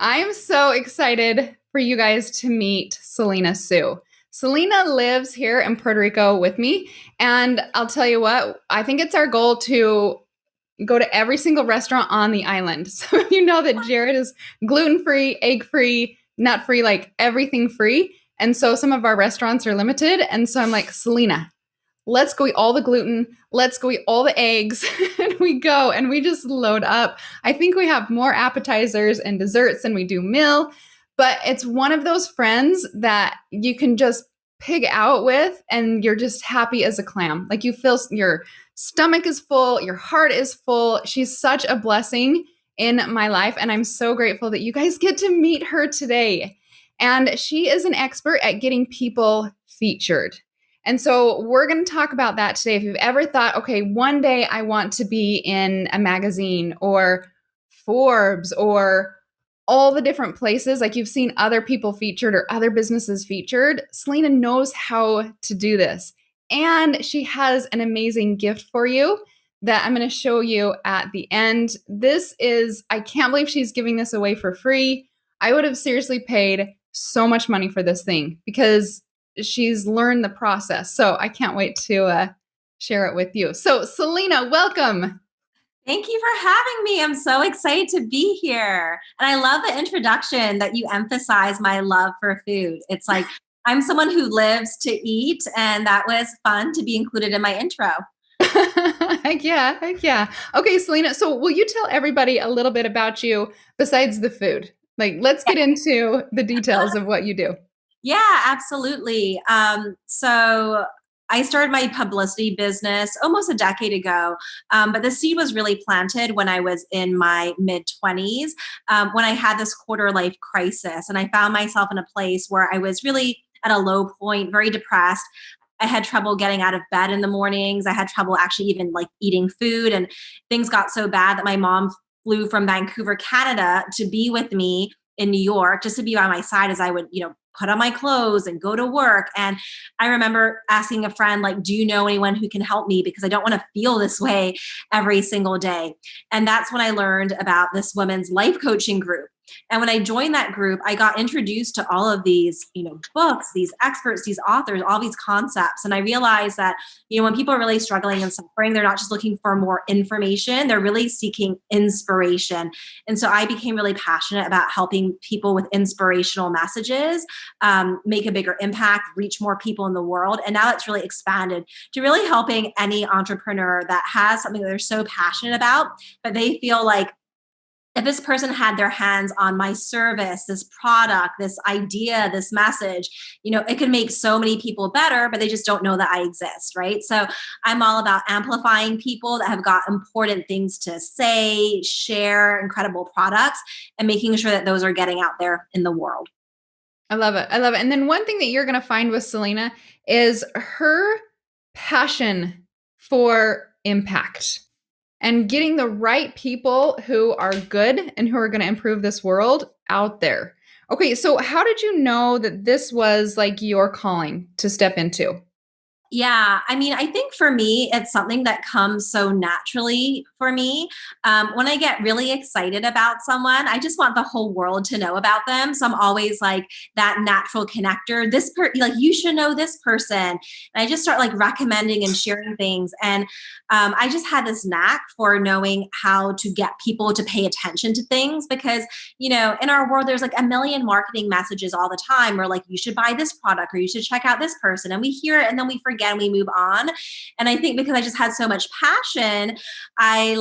I'm so excited for you guys to meet Selena Soo. Selena lives here in Puerto Rico with me. And I'll tell you what, I think it's our goal to go to every single restaurant on the island. So you know that Jared is gluten free, egg free, nut free, like everything free. And so some of our restaurants are limited. And so I'm like, Selena, let's go eat all the gluten, let's go eat all the eggs. And we go and we just load up. I think we have more appetizers and desserts than we do meal, but it's one of those friends that you can just pig out with and you're just happy as a clam. Like you feel your stomach is full, your heart is full. She's such a blessing in my life, and I'm so grateful that you guys get to meet her today. And she is an expert at getting people featured. And so we're going to talk about that today. If you've ever thought, okay, one day I want to be in a magazine or Forbes or all the different places, like you've seen other people featured or other businesses featured, Selena knows how to do this. And she has an amazing gift for you that I'm going to show you at the end. I can't believe she's giving this away for free. I would have seriously paid so much money for this thing because she's learned the process. So I can't wait to share it with you. So Selena, welcome. Thank you for having me. I'm so excited to be here. And I love the introduction that you emphasize my love for food. It's like I'm someone who lives to eat, and that was fun to be included in my intro. Heck yeah, heck yeah. Okay, Selena, so will you tell everybody a little bit about you besides the food? Like, let's get into the details of what you do. Yeah, absolutely. So I started my publicity business almost a decade ago, but the seed was really planted when I was in my mid 20s, when I had this quarter life crisis. And I found myself in a place where I was really at a low point, very depressed. I had trouble getting out of bed in the mornings. I had trouble actually even like eating food. And things got so bad that my mom flew from Vancouver, Canada to be with me in New York, just to be by my side as I would, put on my clothes and go to work. And I remember asking a friend, like, do you know anyone who can help me? Because I don't want to feel this way every single day. And that's when I learned about this women's life coaching group. And when I joined that group, I got introduced to all of these, books, these experts, these authors, all these concepts. And I realized that, when people are really struggling and suffering, they're not just looking for more information, they're really seeking inspiration. And so I became really passionate about helping people with inspirational messages, make a bigger impact, reach more people in the world. And now it's really expanded to really helping any entrepreneur that has something that they're so passionate about, but they feel like, if this person had their hands on my service, this product, this idea, this message, it could make so many people better, but they just don't know that I exist, right? So I'm all about amplifying people that have got important things to say, share incredible products, and making sure that those are getting out there in the world. I love it. I love it. And then one thing that you're going to find with Selena is her passion for impact and getting the right people who are good and who are going to improve this world out there. Okay, so how did you know that this was like your calling to step into? Yeah, I mean, I think for me, it's something that comes so naturally for me. When I get really excited about someone, I just want the whole world to know about them. So I'm always like that natural connector. Like you should know this person, and I just start like recommending and sharing things. And I just had this knack for knowing how to get people to pay attention to things because in our world, there's like a million marketing messages all the time. Where like you should buy this product or you should check out this person, and we hear it and then we forget and we move on. And I think because I just had so much passion, I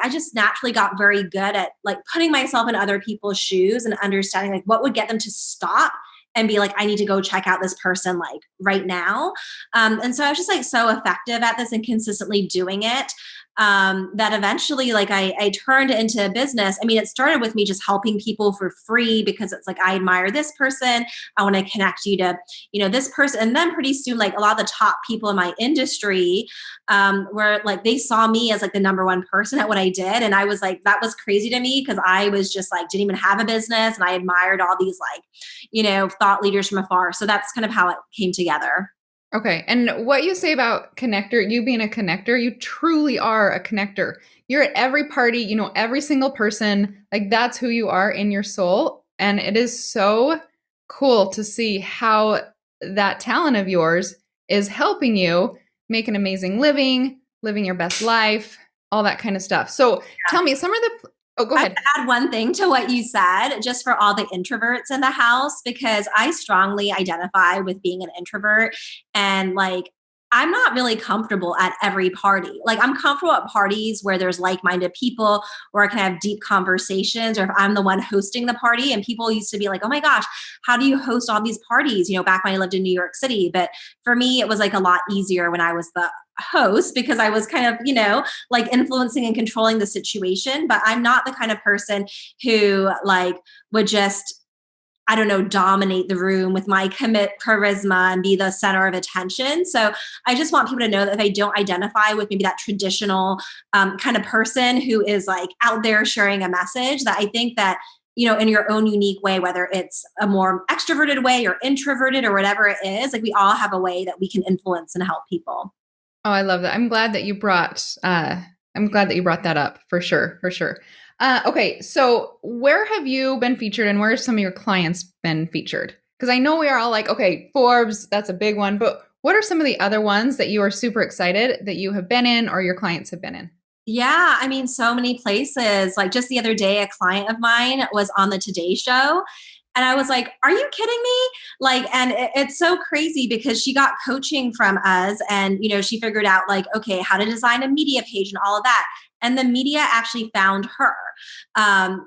just naturally got very good at like putting myself in other people's shoes and understanding like what would get them to stop and be like, I need to go check out this person like right now. And so I was just like so effective at this and consistently doing it. That eventually like I turned it into a business. I mean, it started with me just helping people for free because it's like, I admire this person. I want to connect you to, this person. And then pretty soon, like a lot of the top people in my industry, were like, they saw me as like the number one person at what I did. And I was like, that was crazy to me because I was just like, didn't even have a business. And I admired all these like, thought leaders from afar. So that's kind of how it came together. Okay. And what you say about connector, you being a connector, you truly are a connector. You're at every party, you know every single person. Like that's who you are in your soul. And it is so cool to see how that talent of yours is helping you make an amazing living, living your best life, all that kind of stuff. So tell me some of the, oh, go I ahead. would add one thing to what you said, just for all the introverts in the house, because I strongly identify with being an introvert. And like, I'm not really comfortable at every party. Like, I'm comfortable at parties where there's like minded people, where I can have deep conversations, or if I'm the one hosting the party. And people used to be like, oh my gosh, how do you host all these parties? You know, back when I lived in New York City. But for me, it was like a lot easier when I was the host because I was kind of, like influencing and controlling the situation. But I'm not the kind of person who like would just, I don't know, dominate the room with my charisma and be the center of attention. So I just want people to know that if I don't identify with maybe that traditional kind of person who is like out there sharing a message, that I think that, in your own unique way, whether it's a more extroverted way or introverted or whatever it is, like we all have a way that we can influence and help people. Oh, I love that. I'm glad that you brought that up for sure, for sure. Okay, so where have you been featured and where have some of your clients been featured? Because I know we are all like, okay, Forbes, that's a big one, but what are some of the other ones that you are super excited that you have been in or your clients have been in? Yeah, I mean, so many places. Like just the other day, a client of mine was on the Today Show. And I was like, are you kidding me? Like, and it's so crazy because she got coaching from us and, she figured out like, okay, how to design a media page and all of that. And the media actually found her.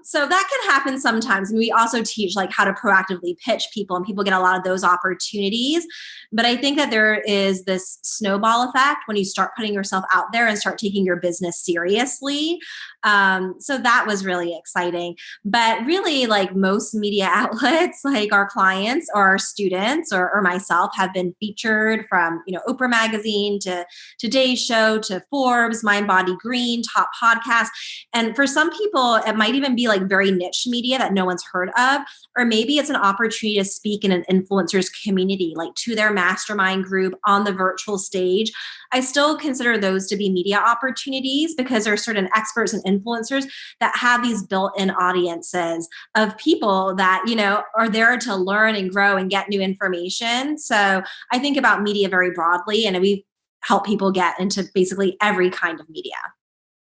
So that can happen sometimes. And we also teach like how to proactively pitch people, and people get a lot of those opportunities. But I think that there is this snowball effect when you start putting yourself out there and start taking your business seriously. So that was really exciting. But really, like most media outlets, like our clients or our students or myself have been featured from, Oprah magazine to Today's Show to Forbes, Mind Body Green, top podcast. And for some people, it might even be like very niche media that no one's heard of, or maybe it's an opportunity to speak in an influencer's community, like to their mastermind group on the virtual stage. I still consider those to be media opportunities because there are certain experts and influencers that have these built-in audiences of people that, are there to learn and grow and get new information. So I think about media very broadly, and we help people get into basically every kind of media.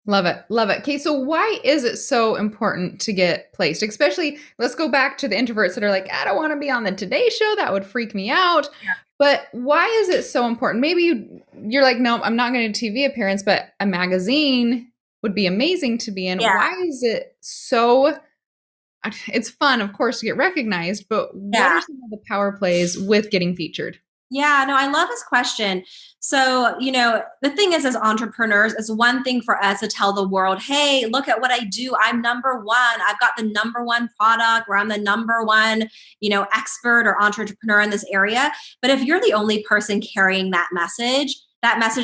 Love it. Love it. Okay, so why is it so important to get placed? Especially, let's go back to the introverts that are like, I don't want to be on the Today Show. That would freak me out. But why is it so important? Maybe you're like, no, I'm not going to do TV appearance, but a magazine would be amazing to be in. Yeah. Why is it so? It's fun, of course, to get recognized, but what are some of the power plays with getting featured? Yeah, no, I love this question. So, the thing is, as entrepreneurs, it's one thing for us to tell the world, hey, look at what I do. I'm number one. I've got the number one product, where I'm the number one, expert or entrepreneur in this area. But if you're the only person carrying that message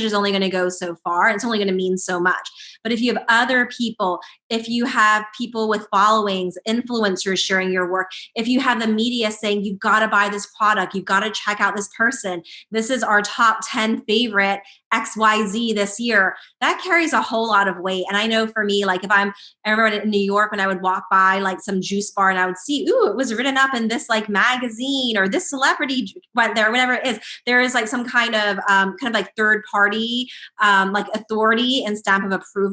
is only going to go so far. And it's only going to mean so much. But if you have other people, if you have people with followings, influencers sharing your work, if you have the media saying, you've got to buy this product, you've got to check out this person, this is our top 10 favorite XYZ this year, that carries a whole lot of weight. And I know for me, like I remember in New York when I would walk by like some juice bar and I would see, ooh, it was written up in this like magazine, or this celebrity went there, whatever it is. There is like some kind of like third party like authority and stamp of approval.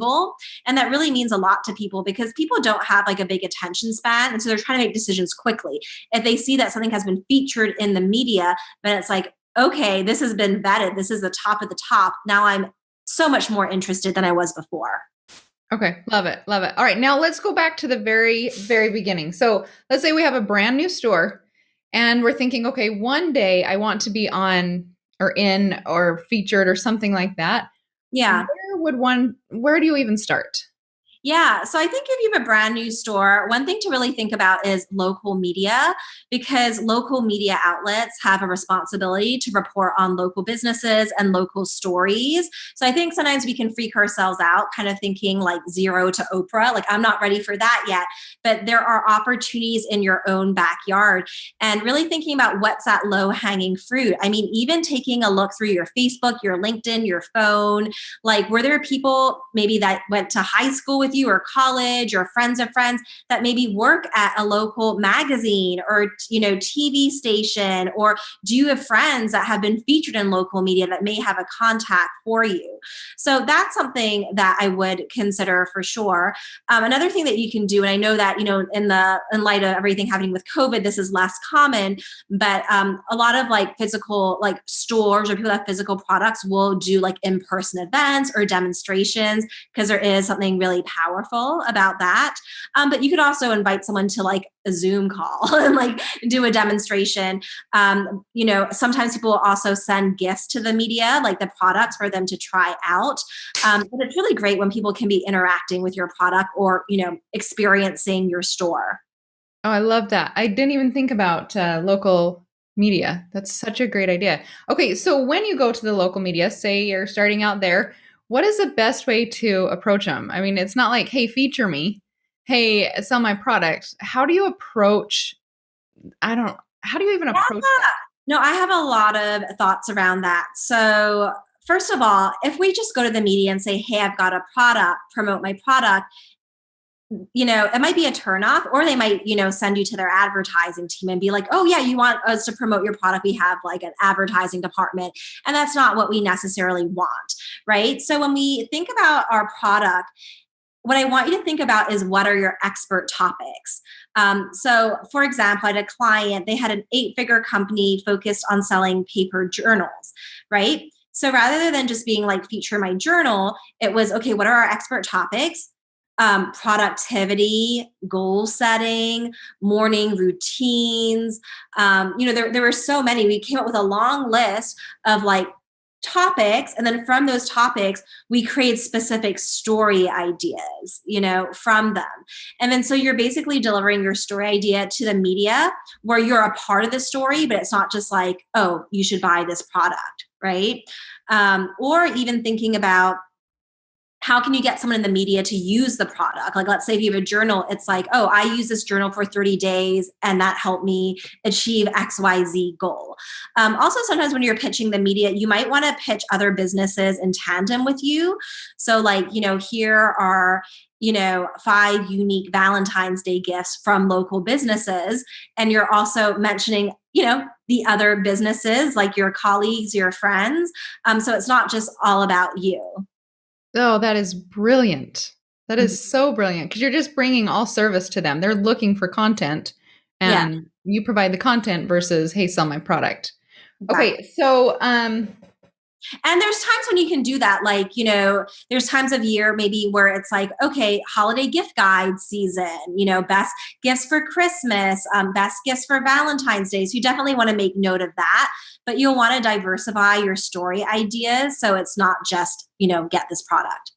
And that really means a lot to people because people don't have like a big attention span. And so they're trying to make decisions quickly. If they see that something has been featured in the media, then it's like, okay, this has been vetted. This is the top of the top. Now I'm so much more interested than I was before. Okay. Love it. Love it. All right. Now let's go back to the very, very beginning. So let's say we have a brand new store and we're thinking, okay, one day I want to be on or in or featured or something like that. Yeah. Where do you even start? Yeah. So I think if you have a brand new store, one thing to really think about is local media, because local media outlets have a responsibility to report on local businesses and local stories. So I think sometimes we can freak ourselves out kind of thinking like zero to Oprah, like I'm not ready for that yet. But there are opportunities in your own backyard, and really thinking about what's that low hanging fruit. I mean, even taking a look through your Facebook, your LinkedIn, your phone, like were there people maybe that went to high school with you or college or friends of friends that maybe work at a local magazine or, TV station, or do you have friends that have been featured in local media that may have a contact for you? So that's something that I would consider for sure. Another thing that you can do, and I know that, in light of everything happening with COVID, this is less common, but a lot of like physical like stores or people that have physical products will do like in-person events or demonstrations, because there is something really powerful about that. But you could also invite someone to like a Zoom call and like do a demonstration. Sometimes people will also send gifts to the media, like the products for them to try out. But it's really great when people can be interacting with your product or, experiencing your store. Oh, I love that. I didn't even think about local media. That's such a great idea. Okay, so when you go to the local media, say you're starting out there, what is the best way to approach them? I mean, it's not like, hey, feature me. Hey, sell my product. How do you approach, how do you even approach that? No, I have a lot of thoughts around that. So, first of all, if we just go to the media and say, hey, I've got a product, promote my product, it might be a turnoff, or they might, send you to their advertising team and be like, oh, yeah, you want us to promote your product? We have like an advertising department. And that's not what we necessarily want, right? So, when we think about our product, what I want you to think about is, what are your expert topics? So, for example, I had a client, they had an 8-figure company focused on selling paper journals, right? So rather than just being like, feature my journal, it was, okay, what are our expert topics? Productivity, goal setting, morning routines. There were so many. We came up with a long list of like topics, and then from those topics we create specific story ideas from them. And then so you're basically delivering your story idea to the media, where you're a part of the story, but it's not just like, oh, you should buy this product, right? Or even thinking about, how can you get someone in the media to use the product? Like, let's say if you have a journal, it's like, oh, I use this journal for 30 days and that helped me achieve XYZ goal. Also, sometimes when you're pitching the media, you might want to pitch other businesses in tandem with you. So like, here are 5 unique Valentine's Day gifts from local businesses. And you're also mentioning, the other businesses, like your colleagues, your friends. So it's not just all about you. Oh, that is brilliant. That Mhm. is so brilliant, because you're just bringing all service to them. They're looking for content, Yeah, and you provide the content versus, hey, sell my product. exactly. Okay, so And there's times when you can do that. Like, there's times of year maybe where it's like, okay, holiday gift guide season, best gifts for Christmas, best gifts for Valentine's Day. So you definitely want to make note of that, but you'll want to diversify your story ideas. So it's not just, get this product.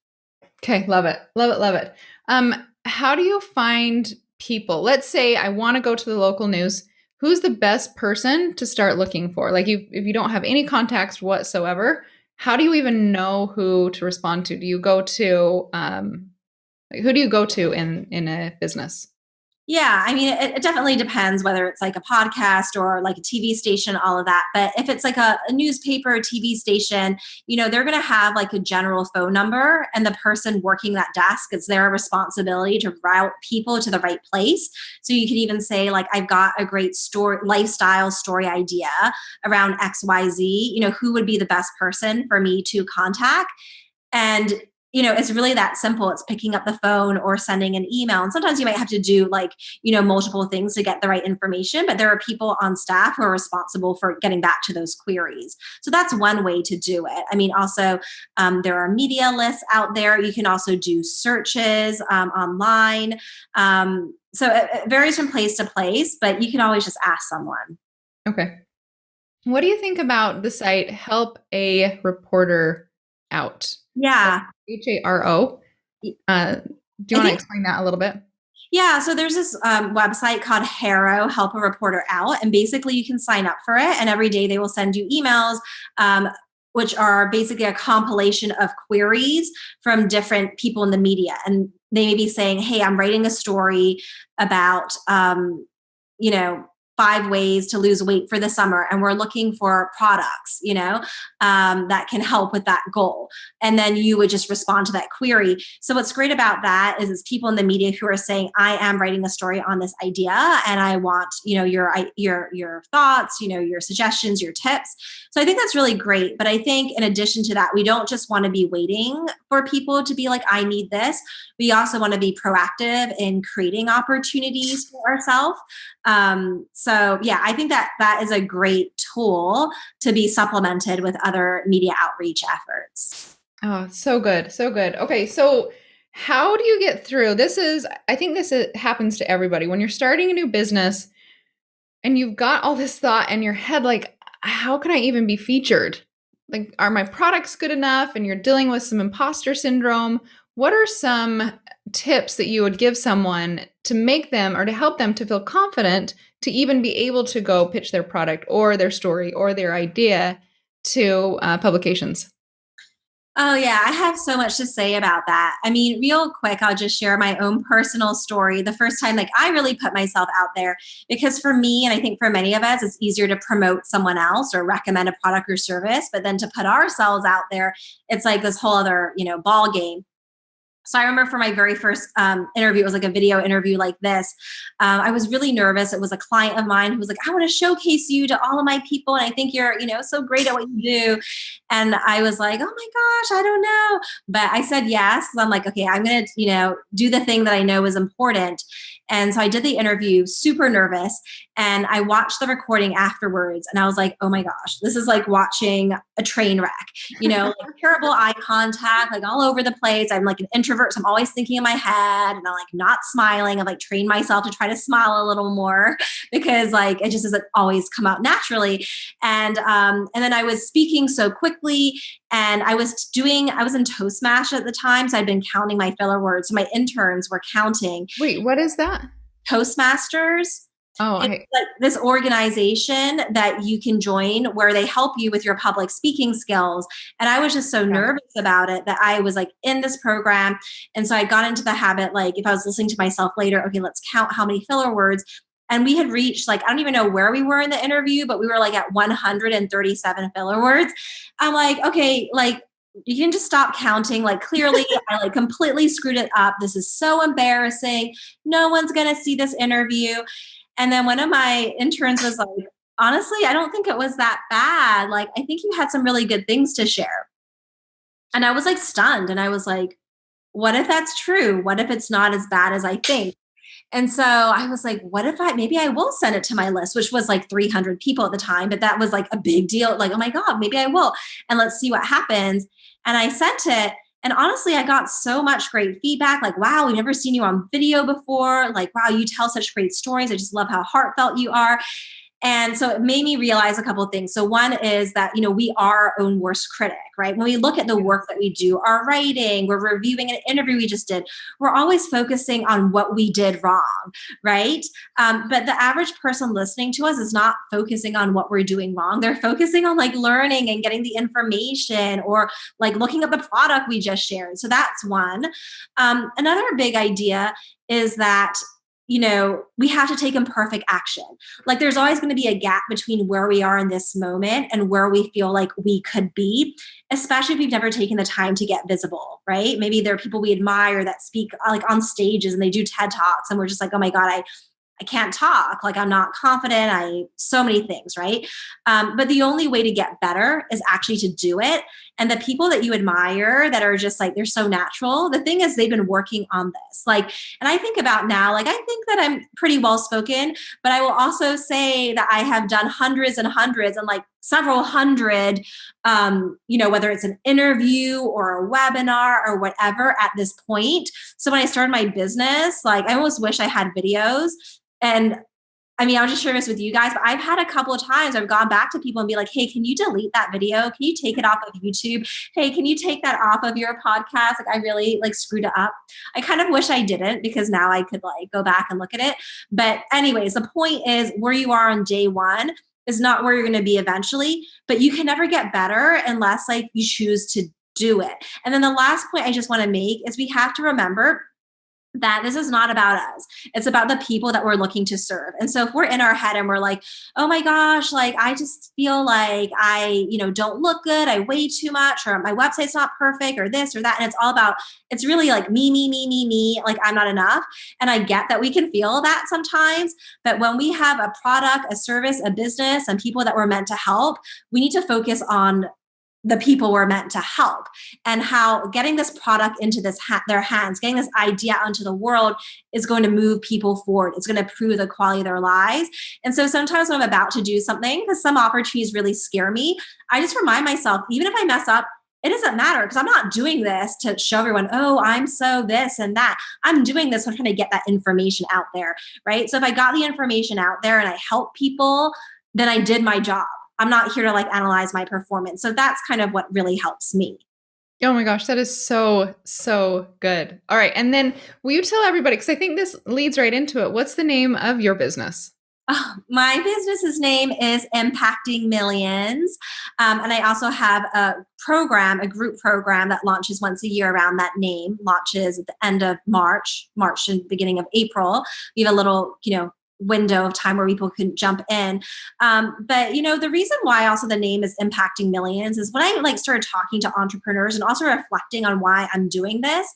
okay, love it. Love it, love it. How do you find people? Let's say I want to go to the local news. Who's the best person to start looking for? Like, if you don't have any contacts whatsoever, how do you even know who to respond to? Do you go to like, who do you go to in a business? Yeah, I mean, it definitely depends whether it's like a podcast or like a TV station, all of that. But if it's like a newspaper, TV station, they're going to have like a general phone number, and the person working that desk, it's their responsibility to route people to the right place. So you could even say, like, I've got a great story, lifestyle story idea around XYZ, who would be the best person for me to contact? And it's really that simple. It's picking up the phone or sending an email. And sometimes you might have to do like, multiple things to get the right information, but there are people on staff who are responsible for getting back to those queries. So that's one way to do it. I mean, also, there are media lists out there. You can also do searches online. So it varies from place to place, but you can always just ask someone. Okay. What do you think about the site Help a Reporter Out? That's Yeah. HARO. Do you I want to think explain that a little bit? Yeah, so there's this website called Harrow, Help a Reporter Out, and basically you can sign up for it, and every day they will send you emails, which are basically a compilation of queries from different people in the media, and they may be saying, "Hey, I'm writing a story about, you know." 5 ways to lose weight for the summer, and we're looking for products, that can help with that goal. And then you would just respond to that query. So what's great about that is people in the media who are saying, I am writing a story on this idea, and I want, your thoughts, your suggestions, your tips. So I think that's really great. But I think in addition to that, we don't just want to be waiting for people to be like, I need this. We also want to be proactive in creating opportunities for ourselves. So yeah, I think that is a great tool to be supplemented with other media outreach efforts. Oh, so good. So good. Okay. So how do you get through? I think happens to everybody when you're starting a new business and you've got all this thought in your head, like, how can I even be featured? Like, are my products good enough? And you're dealing with some imposter syndrome. What are some tips that you would give someone to make them or to help them to feel confident to even be able to go pitch their product or their story or their idea to publications? Oh, yeah. I have so much to say about that. I mean, real quick, I'll just share my own personal story. The first time, like, I really put myself out there because for me, and I think for many of us, it's easier to promote someone else or recommend a product or service. But then to put ourselves out there, it's like this whole other, ball game. So I remember for my very first interview, it was like a video interview like this. I was really nervous. It was a client of mine who was like, I want to showcase you to all of my people. And I think you're, so great at what you do. And I was like, oh my gosh, I don't know. But I said yes. Because I'm like, okay, I'm going to, do the thing that I know is important. And so I did the interview, super nervous. And I watched the recording afterwards. And I was like, oh my gosh, this is like watching a train wreck, like terrible eye contact, like all over the place. I'm like an introvert. So I'm always thinking in my head and I'm like not smiling. I've like trained myself to try to smile a little more because like it just doesn't always come out naturally. And then I was speaking so quickly and I was in Toastmasters at the time. So I'd been counting my filler words. So my interns were counting. Wait, what is that? Toastmasters. Oh, it's like this organization that you can join where they help you with your public speaking skills. And I was just so nervous about it that I was like in this program. And so I got into the habit, like if I was listening to myself later, okay, let's count how many filler words. And we had reached like, I don't even know where we were in the interview, but we were like at 137 filler words. I'm like, okay, like, you can just stop counting. Like clearly I like completely screwed it up. This is so embarrassing. No one's going to see this interview. And then one of my interns was like, honestly, I don't think it was that bad. Like, I think you had some really good things to share. And I was like stunned. And I was like, what if that's true? What if it's not as bad as I think? And so I was like, what if maybe I will send it to my list, which was like 300 people at the time, but that was like a big deal. Like, oh my God, maybe I will. And let's see what happens. And I sent it. And honestly, I got so much great feedback. Like, wow, we've never seen you on video before. Like, wow, you tell such great stories. I just love how heartfelt you are. And so it made me realize a couple of things. So one is that, we are our own worst critic, right? When we look at the work that we do, our writing, we're reviewing an interview we just did, we're always focusing on what we did wrong, right? But the average person listening to us is not focusing on what we're doing wrong. They're focusing on like learning and getting the information or like looking at the product we just shared. So that's one. Another big idea is that we have to take imperfect action. Like there's always going to be a gap between where we are in this moment and where we feel like we could be, especially if we've never taken the time to get visible, right? Maybe there are people we admire that speak like on stages and they do TED Talks and we're just like, oh my God, I can't talk. Like I'm not confident. So many things, right? But the only way to get better is actually to do it. And the people that you admire that are just like, they're so natural. The thing is they've been working on this. Like, and I think about now, like, I think that I'm pretty well spoken, but I will also say that I have done hundreds and hundreds and like several hundred, whether it's an interview or a webinar or whatever at this point. So when I started my business, like I almost wish I had videos. And I mean, I'll just share this with you guys, but I've had a couple of times I've gone back to people and be like, hey, can you delete that video? Can you take it off of YouTube? Hey, can you take that off of your podcast? Like I really like screwed it up. I kind of wish I didn't because now I could like go back and look at it. But anyways, the point is where you are on day one is not where you're going to be eventually, but you can never get better unless like you choose to do it. And then the last point I just want to make is we have to remember that this is not about us. It's about the people that we're looking to serve. And so if we're in our head and we're like, oh my gosh, like I just feel like I, don't look good, I weigh too much, or my website's not perfect, or this or that. And it's all about, it's really like me, like I'm not enough. And I get that we can feel that sometimes. But when we have a product, a service, a business, and people that we're meant to help, we need to focus on the people we're meant to help, and how getting this product into their hands, getting this idea out into the world is going to move people forward. It's going to improve the quality of their lives. And so sometimes when I'm about to do something, because some opportunities really scare me, I just remind myself, even if I mess up, it doesn't matter, because I'm not doing this to show everyone, oh, I'm so this and that. I'm doing this, I'm trying to get that information out there, right? So if I got the information out there and I help people, then I did my job. I'm not here to like analyze my performance. So that's kind of what really helps me. Oh my gosh, that is so, so good. All right. And then will you tell everybody, because I think this leads right into it. What's the name of your business? Oh, my business's name is Impacting Millions. And I also have a group program that launches once a year around that name, launches at the end of March and beginning of April. We have a little, window of time where people can jump in. But the reason why also the name is Impacting Millions is when I like started talking to entrepreneurs and also reflecting on why I'm doing this.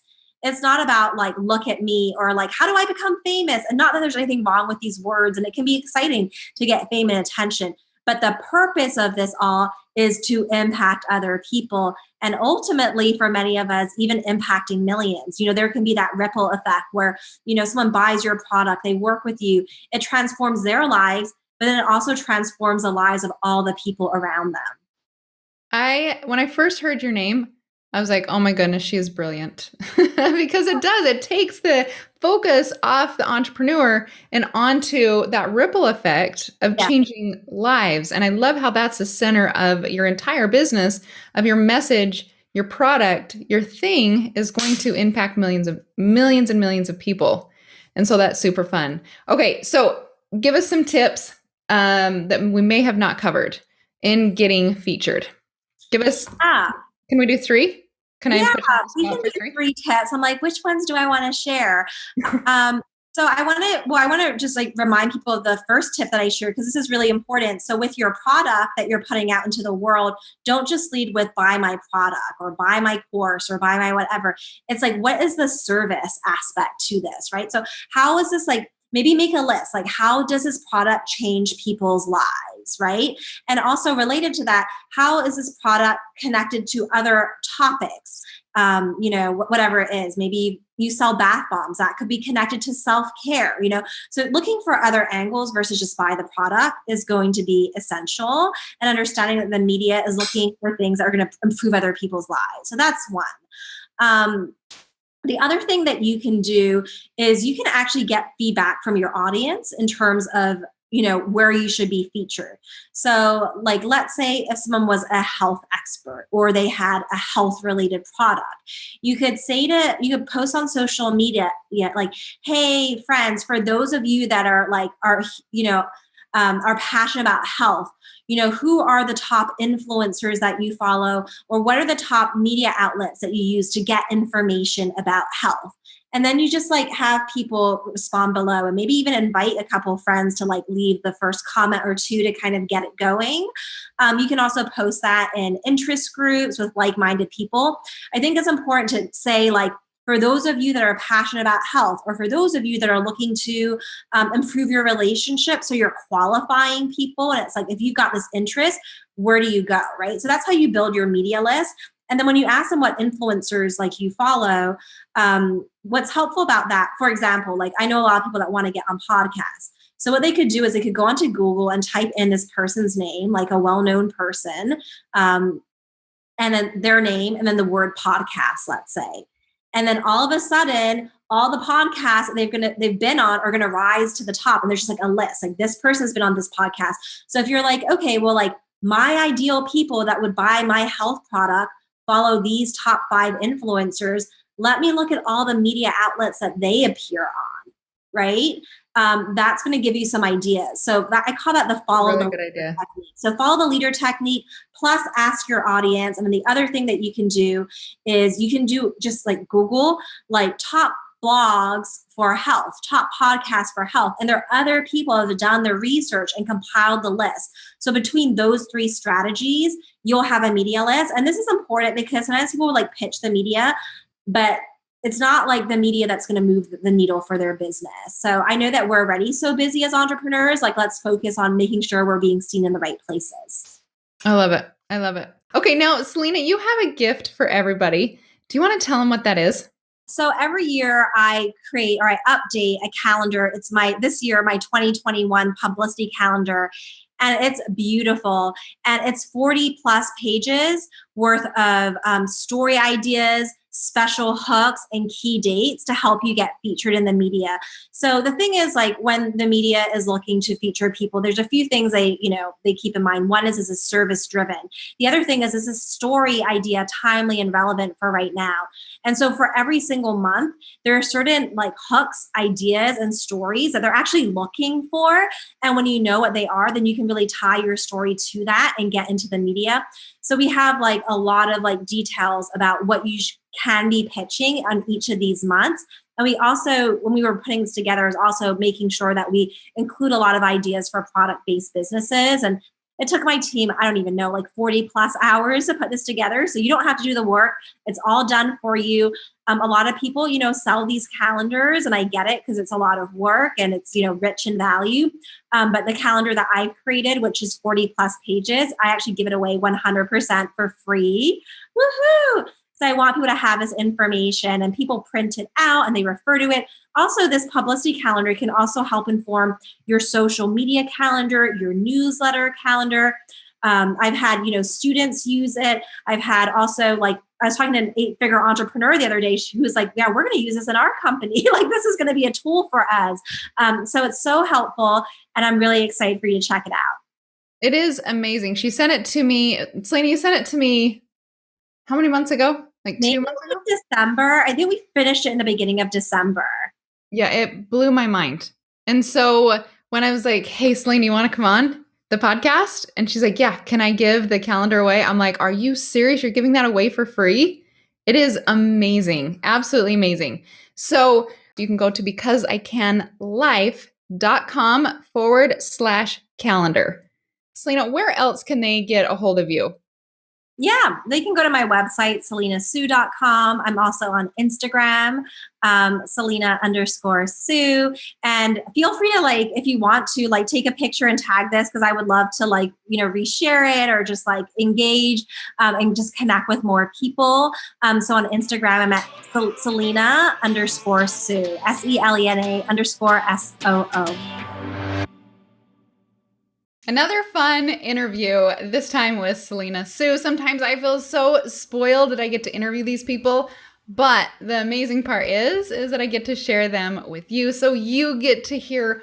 It's not about like, look at me, or like, how do I become famous? And not that there's anything wrong with these words, and it can be exciting to get fame and attention. But the purpose of this all is to impact other people. And ultimately, for many of us, even impacting millions. There can be that ripple effect where, someone buys your product, they work with you, it transforms their lives, but then it also transforms the lives of all the people around them. When I first heard your name, I was like, oh my goodness, she is brilliant. Because it does. It takes the focus off the entrepreneur and onto that ripple effect of Yeah. changing lives. And I love how that's the center of your entire business, of your message, your product, your thing is going to impact millions and millions of people. And so that's super fun. Okay, so give us some tips that we may have not covered in getting featured. Give us, Yeah. can we do 3? Can I Yeah, put you on the we spot can for do 3? 3 tips. I'm like, which ones do I want to share? Um, so I want to just like remind people of the first tip that I shared, because this is really important. So with your product that you're putting out into the world, don't just lead with buy my product or buy my course or buy my whatever. It's like, what is the service aspect to this, right? So how is this like, maybe make a list, like how does this product change people's lives, right? And also related to that, how is this product connected to other topics? Whatever it is, maybe you sell bath bombs, that could be connected to self-care, so looking for other angles versus just buy the product is going to be essential, and understanding that the media is looking for things that are going to improve other people's lives. So that's one. The other thing that you can do is you can actually get feedback from your audience in terms of where you should be featured. So like, let's say if someone was a health expert or they had a health related product, you could post on social media, like, hey friends, for those of you that are passionate about health, who are the top influencers that you follow, or what are the top media outlets that you use to get information about health? And then you just like have people respond below, and maybe even invite a couple friends to like leave the first comment or two to kind of get it going. You can also post that in interest groups with like-minded people. I think it's important to say, like, for those of you that are passionate about health, or for those of you that are looking to improve your relationship, so you're qualifying people, and it's like, if you've got this interest, where do you go, right? So that's how you build your media list. And then when you ask them what influencers like you follow, what's helpful about that, for example, like I know a lot of people that want to get on podcasts. So what they could do is they could go onto Google and type in this person's name, like a well-known person, and then their name, and then the word podcast, let's say. And then all of a sudden, all the podcasts that they've been on are gonna rise to the top. And there's just like a list, like this person's been on this podcast. So if you're like, okay, well, like my ideal people that would buy my health product follow these top 5 influencers, let me look at all the media outlets that they appear on, right? That's going to give you some ideas. So I call that the follow the leader technique. So follow the leader technique, plus ask your audience. And then the other thing that you can do is you can do just like Google, like top blogs for health, top podcasts for health. And there are other people that have done their research and compiled the list. So between those three strategies, you'll have a media list. And this is important because sometimes people will like pitch the media, but it's not like the media that's going to move the needle for their business. So I know that we're already so busy as entrepreneurs. Like, let's focus on making sure we're being seen in the right places. I love it. I love it. Okay, now, Selena, you have a gift for everybody. Do you want to tell them what that is? So every year I create or I update a calendar. It's this year, my 2021 publicity calendar. And it's beautiful. And it's 40 plus pages worth of story ideas, special hooks, and key dates to help you get featured in the media. So the thing is, like, when the media is looking to feature people, there's a few things they keep in mind. One is a service driven. The other thing is a story idea, timely and relevant for right now. And so for every single month, there are certain like hooks, ideas, and stories that they're actually looking for. And when you know what they are, then you can really tie your story to that and get into the media. So we have like a lot of like details about what you can be pitching on each of these months. And we also, when we were putting this together, is also making sure that we include a lot of ideas for product-based businesses. And it took my team, I don't even know, like 40 plus hours to put this together. So you don't have to do the work. It's all done for you. A lot of people, sell these calendars, and I get it because it's a lot of work and it's, rich in value. But the calendar that I created, which is 40 plus pages, I actually give it away 100% for free. Woohoo! So I want people to have this information, and people print it out and they refer to it. Also, this publicity calendar can also help inform your social media calendar, your newsletter calendar. I've had, students use it. I've had also, like, I was talking to an 8-figure entrepreneur the other day who was like, yeah, we're going to use this in our company. Like, this is going to be a tool for us. So it's so helpful, and I'm really excited for you to check it out. It is amazing. She sent it to me. Selena, you sent it to me how many months ago? Like Maybe 2 months ago? December. I think we finished it in the beginning of December. Yeah, it blew my mind. And so when I was like, hey, Selena, you want to come on the podcast? And she's like, yeah, can I give the calendar away? I'm like, are you serious? You're giving that away for free? It is amazing. Absolutely amazing. So you can go to becauseicanlife.com/calendar. Selena, where else can they get a hold of you? Yeah, they can go to my website, selenasoo.com. I'm also on Instagram, Selena_Soo. And feel free to, like, if you want to, like, take a picture and tag this, because I would love to, like, reshare it or just like engage and just connect with more people. So on Instagram, I'm at Selena_Soo, SELENA_SOO. Another fun interview, this time with Selena Soo. Sometimes I feel so spoiled that I get to interview these people, but the amazing part is that I get to share them with you. So you get to hear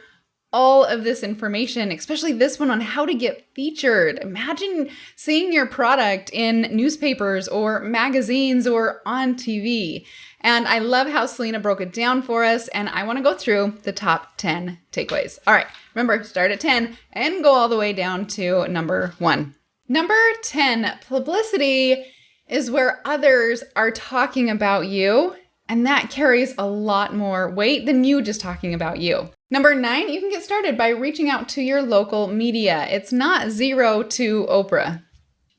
all of this information, especially this one on how to get featured. Imagine seeing your product in newspapers or magazines or on TV. And I love how Selena broke it down for us, and I want to go through the top 10 takeaways. All right, remember, start at 10 and go all the way down to number 1. Number 10, publicity is where others are talking about you, and that carries a lot more weight than you just talking about you. Number 9, you can get started by reaching out to your local media. It's not 0 to Oprah.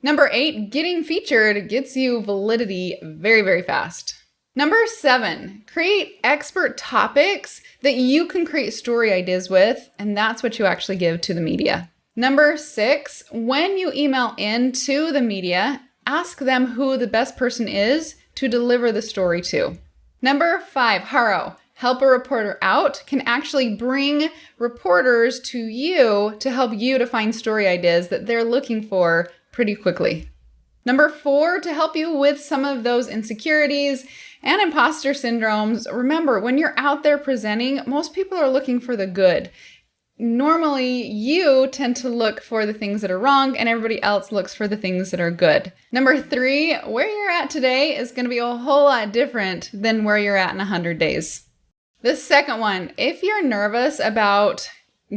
Number 8, getting featured gets you validity very, very fast. Number 7, create expert topics that you can create story ideas with, and that's what you actually give to the media. Number 6, when you email in to the media, ask them who the best person is to deliver the story to. Number 5, Haro, help a reporter out, can actually bring reporters to you to help you to find story ideas that they're looking for pretty quickly. Number 4, to help you with some of those insecurities and imposter syndromes. Remember, when you're out there presenting, most people are looking for the good. Normally, you tend to look for the things that are wrong, and everybody else looks for the things that are good. Number 3, where you're at today is going to be a whole lot different than where you're at in 100 days. The second one, if you're nervous about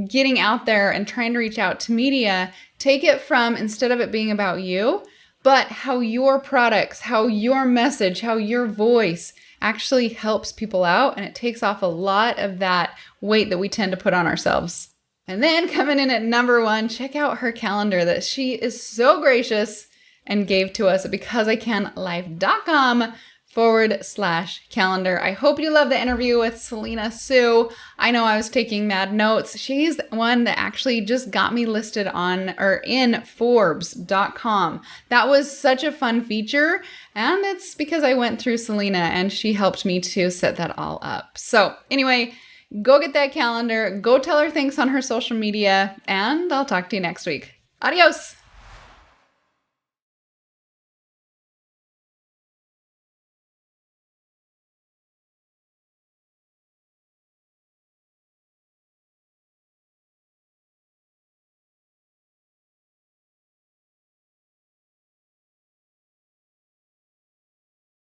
getting out there and trying to reach out to media, take it from, instead of it being about you, but how your products, how your message, how your voice, actually helps people out and it takes off a lot of that weight that we tend to put on ourselves. And then coming in at number 1, check out her calendar that she is so gracious and gave to us at becauseIcanlife.com/calendar. I hope you love the interview with Selena Soo. I know I was taking mad notes. She's one that actually just got me listed on or in Forbes.com. That was such a fun feature, and it's because I went through Selena and she helped me to set that all up. So anyway, go get that calendar, go tell her thanks on her social media, and I'll talk to you next week. Adios.